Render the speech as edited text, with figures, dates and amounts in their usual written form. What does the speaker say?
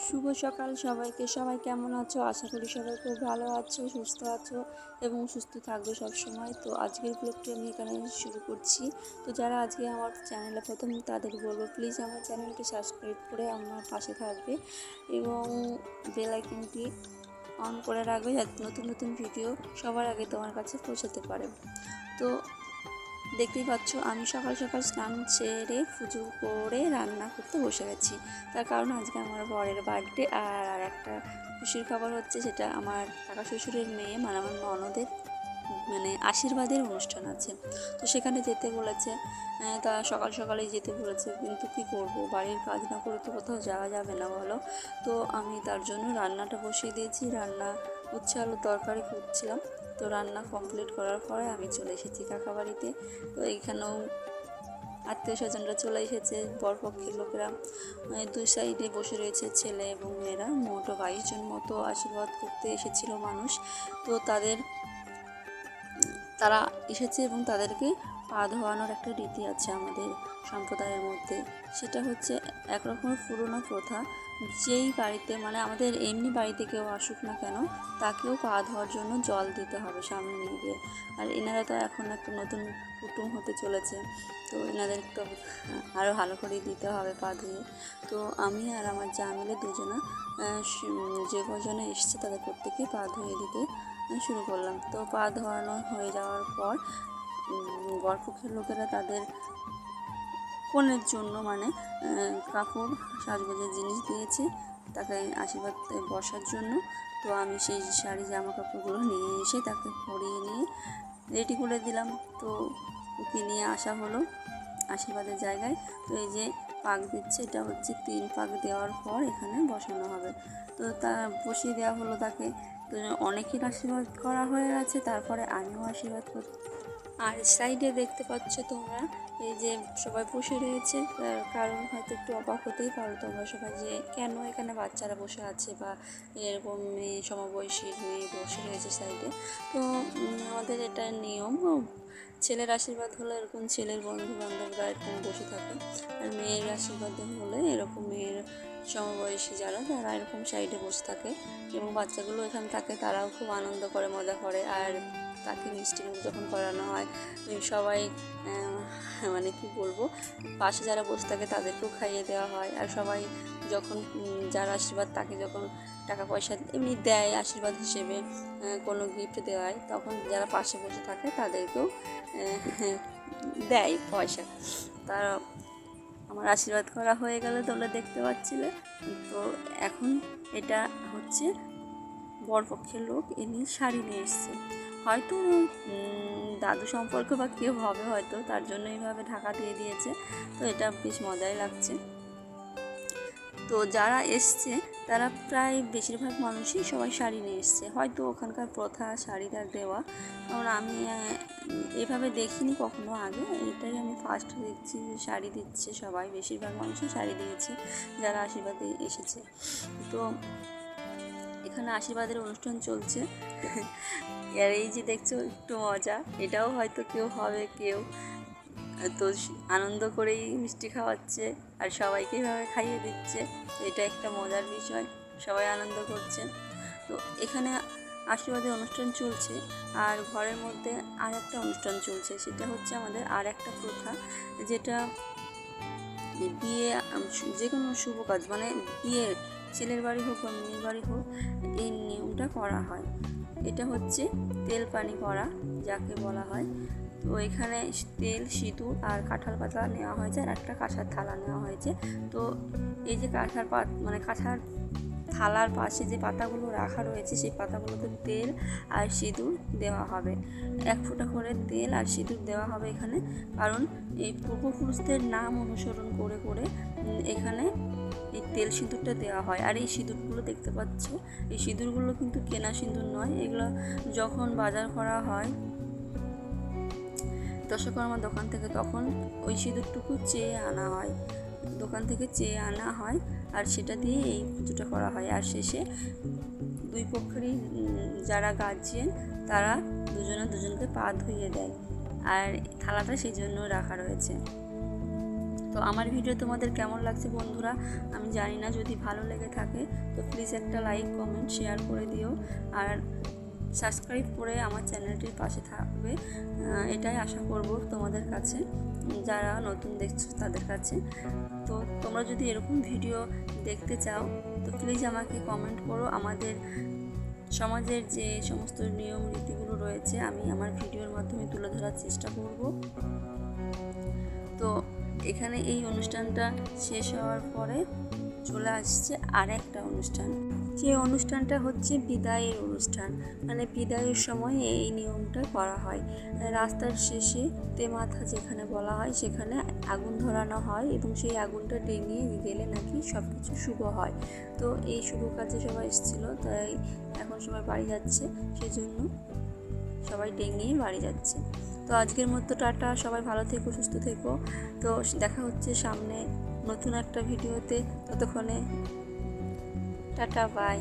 শুভ সকাল সবাইকে। সবাই কেমন আছো? আশা করি সবাই খুব ভালো আছো, সুস্থ আছো এবং সুস্থ থাকবে সব সময়। তো আজকের ব্লগটি আমি এখানে শুরু করছি। তো যারা আজকে আমার চ্যানেলে প্রথম তাদের বলবো প্লিজ আমার চ্যানেলটি সাবস্ক্রাইব করে আমার পাশে থাকবে এবং বেল আইকনটি অন করে রাখবে যাতে নতুন নতুন ভিডিও সবার আগে তোমার কাছে পৌঁছাতে পারে। তো দেখতেই পাচ্ছ আমি সকাল সকাল স্নান সেরে পুজো করে রান্না করতে বসে গেছি। তার কারণ আজকে আমার বরের বার্থডে, আর একটা খুশির খবর হচ্ছে সেটা আমার কাকা শ্বশুরের মেয়ে মানে আমার ননদের আশীর্বাদের অনুষ্ঠান আছে। তো সেখানে যেতে বলেছে, তা সকাল সকালেই যেতে বলেছে, কিন্তু কী করব, বাড়ির কাজ না করে তো কোথাও যাওয়া যাবে না বলো। তো আমি তার জন্য রান্নাটা বসিয়ে দিয়েছি। রান্না উচ্ছে আলুর তরকারি করছিলাম। তো রান্না কমপ্লিট করার পরে আমি চলে এসেছি কাকা বাড়িতে। তো এইখানেও আত্মীয় স্বজনরা চলে এসেছে, বরপক্ষের লোকেরা দুই সাইডে বসে রয়েছে, ছেলে এবং মেয়েরা। মোট 22 জন মতো আশীর্বাদ করতে এসেছিল মানুষ। তো তারা এসেছে এবং তাদেরকে পা ধোয়ানোর একটা রীতি আছে আমাদের সম্প্রদায়ের মধ্যে। সেটা হচ্ছে একরকমের পুরনো প্রথা। যেই বাড়িতে আমাদের এমনি বাড়িতে কেউ আসুক না কেন, তাকেও পা ধোয়ার জন্য জল দিতে হবে সামনে নিয়ে গিয়ে। আর এনারা তো এখন একটা নতুন কুটুম হতে চলেছে, তো এনাদের তো আরও ভালো করে দিতে হবে পা ধুয়ে। তো আমি আর আমার যা মিলে দুজনা যে কজনে এসছে তাদের প্রত্যেকেই পা ধুয়ে দিতে শুরু করলাম। তো পা ধোয়ানো হয়ে যাওয়ার পর বরপক্ষের লোকেরা তাদের কনের জন্য কাপড় সাজগোজের জিনিস দিয়েছে তাকে আশীর্বাদ বসার জন্য। তো আমি সেই শাড়ি জামা কাপড়গুলো নিয়ে এসে তাকে পরিয়ে নিয়ে রেডি করে দিলাম। তো ওকে নিয়ে আসা হলো আশীর্বাদের জায়গায়। তো এই যে পাক দিচ্ছে, এটা হচ্ছে 3 পাক দেওয়ার পর এখানে বসানো হবে। তো তা বসিয়ে দেওয়া হলো তাকে। তো অনেকের আশীর্বাদ করা হয়ে গেছে, তারপরে আমিও আশীর্বাদ করতে। আর সাইডে দেখতে পাচ্ছ তোমরা এই যে সবাই বসে রয়েছে, তার কারণ হয়তো একটু অবাক হতেই পারো তোমরা সবাই যে কেন এখানে বাচ্চারা বসে আছে বা এরকম মেয়ে সমবয়সী মেয়ে বসে রয়েছে সাইডে। তো আমাদের এটা নিয়ম, ছেলের আশীর্বাদ হলে এরকম ছেলের বন্ধু বান্ধবরা এরকম বসে থাকে, আর মেয়ের আশীর্বাদ হলে এরকম মেয়ের সমবয়সী তারা এরকম সাইডে বসে থাকে এবং বাচ্চাগুলো এখানে থাকে, তারাও খুব আনন্দ করে, মজা করে। আর তাকে মিষ্টি মুখ যখন করানো হয় সবাই কি বলবো, পাশে যারা বসে থাকে তাদেরকেও খাইয়ে দেওয়া হয়। আর সবাই যখন যার আশীর্বাদ তাকে যখন টাকা পয়সা এমনি দেয় আশীর্বাদ হিসেবে, কোনো গিফট দেওয়ায়, তখন যারা পাশে বসে থাকে তাদেরকেও দেয় পয়সা। তারা আমার আশীর্বাদ করা হয়ে গেল, তোমরা দেখতে পাচ্ছিলে। তো এখন এটা হচ্ছে বরপক্ষের লোক এমনি শাড়ি নিয়ে এসছে, হয়তো দাদু সম্পর্ক বা কেউ হবে হয়তো, তার জন্য এইভাবে ঢাকা দিয়ে দিয়েছে। তো এটা বেশ মজাই লাগছে। তো যারা এসছে তারা প্রায় বেশিরভাগ মানুষই সবাই শাড়ি নিয়ে এসছে, হয়তো ওখানকার প্রথা শাড়িটা দেওয়া। কারণ আমি এভাবে দেখিনি কখনো আগে, এটাই আমি ফার্স্ট দেখছি যে শাড়ি দিচ্ছে সবাই, বেশিরভাগ মানুষই শাড়ি দিয়েছে যারা আশীর্বাদে এসেছে। তো এখানে আশীর্বাদের অনুষ্ঠান চলছে। আর এই যে দেখছো একটু মজা, এটাও হয়তো কেউ হবে কেউ, তো আনন্দ করেই মিষ্টি খাওয়াচ্ছে আর সবাইকে এভাবে খাইয়ে দিচ্ছে। তো এটা একটা মজার বিষয়, সবাই আনন্দ করছে। তো এখানে আশীর্বাদের অনুষ্ঠান চলছে, আর ঘরের মধ্যে আর একটা অনুষ্ঠান চলছে, সেটা হচ্ছে আমাদের আর একটা প্রথা, যেটা বিয়ে যে কোনো শুভ কাজ বিয়ে ছেলের বাড়ি হোক বা মেয়ের বাড়ি হোক, এই নিয়মটা করা হয়। এটা হচ্ছে তেল পানি করা যাকে বলা হয়। তো এখানে তেল, সিঁদুর আর কাঁঠাল পাতা নেওয়া হয়েছে, আর একটা কাঁসার থালা নেওয়া হয়েছে। তো এই যে কাঁসার থালার পাশে যে পাতাগুলো রাখা রয়েছে, সেই পাতাগুলোতে তেল আর সিঁদুর দেওয়া হবে। 1 ফোঁটা করে তেল আর সিঁদুর দেওয়া হবে এখানে, কারণ এই পূর্বপুরুষদের নাম অনুসরণ করে করে এখানে এই তেল সিঁদুরটা দেওয়া হয়। আর এই সিঁদুরগুলো দেখতে পাচ্ছ, এই সিঁদুরগুলো কিন্তু কেনা সিঁদুর নয়, এগুলো যখন বাজার করা হয় দশকর্মার দোকান থেকে, তখন ওই সিঁদুরটুকু চেয়ে আনা হয়, দোকান থেকে চেয়ে আনা হয়, আর সেটা দিয়ে এই পুজোটা করা হয়। আর শেষে দুই পক্ষেরই যারা গার্জিয়ান তারা দুজনকে পা ধুইয়ে দেয়, আর থালাটা সেই জন্য রাখা রয়েছে। তো তো আমার ভিডিও তোমাদের কেমন লাগছে বন্ধুরা আমি জানি না, যদি ভালো লেগে থাকে তো প্লিজ একটা লাইক কমেন্ট শেয়ার করে দিও, আর সাবস্ক্রাইব করে আমার চ্যানেলটির পাশে থাকবে, এটাই আশা করব তোমাদের কাছে, যারা নতুন দেখছো তাদের কাছে। তো তোমরা যদি এরকম ভিডিও দেখতে চাও তো প্লিজ আমাকে কমেন্ট করো। আমাদের সমাজের যে সমস্ত নিয়ম রীতিগুলো রয়েছে আমি আমার ভিডিওর মাধ্যমে তুলে ধরার চেষ্টা করব। তো এখানে এই অনুষ্ঠানটা শেষ হওয়ার পরে চলে আসছে আর একটা অনুষ্ঠান, যে অনুষ্ঠানটা হচ্ছে বিদায়ের অনুষ্ঠান। মানে বিদায়ের সময় এই নিয়মটা করা হয়। রাস্তার শেষে তেমাথা যেখানে বলা হয় সেখানে আগুন ধরানো হয় এবং সেই আগুনটা ডেঙিয়ে গেলে নাকি সব কিছু শুভ হয়। তো এই শুভ কাজে সবাই এসেছিলো, তাই এখন সবাই বাড়ি যাচ্ছে, সেজন্য সবাই ডেঙিয়ে বাড়ি যাচ্ছে। তো আজকের মতো টাটা, সবাই ভালো থেকো, সুস্থ থেকো। তো দেখা হচ্ছে সামনে নতুন একটা ভিডিওতে, ততক্ষণে টাটা, বাই।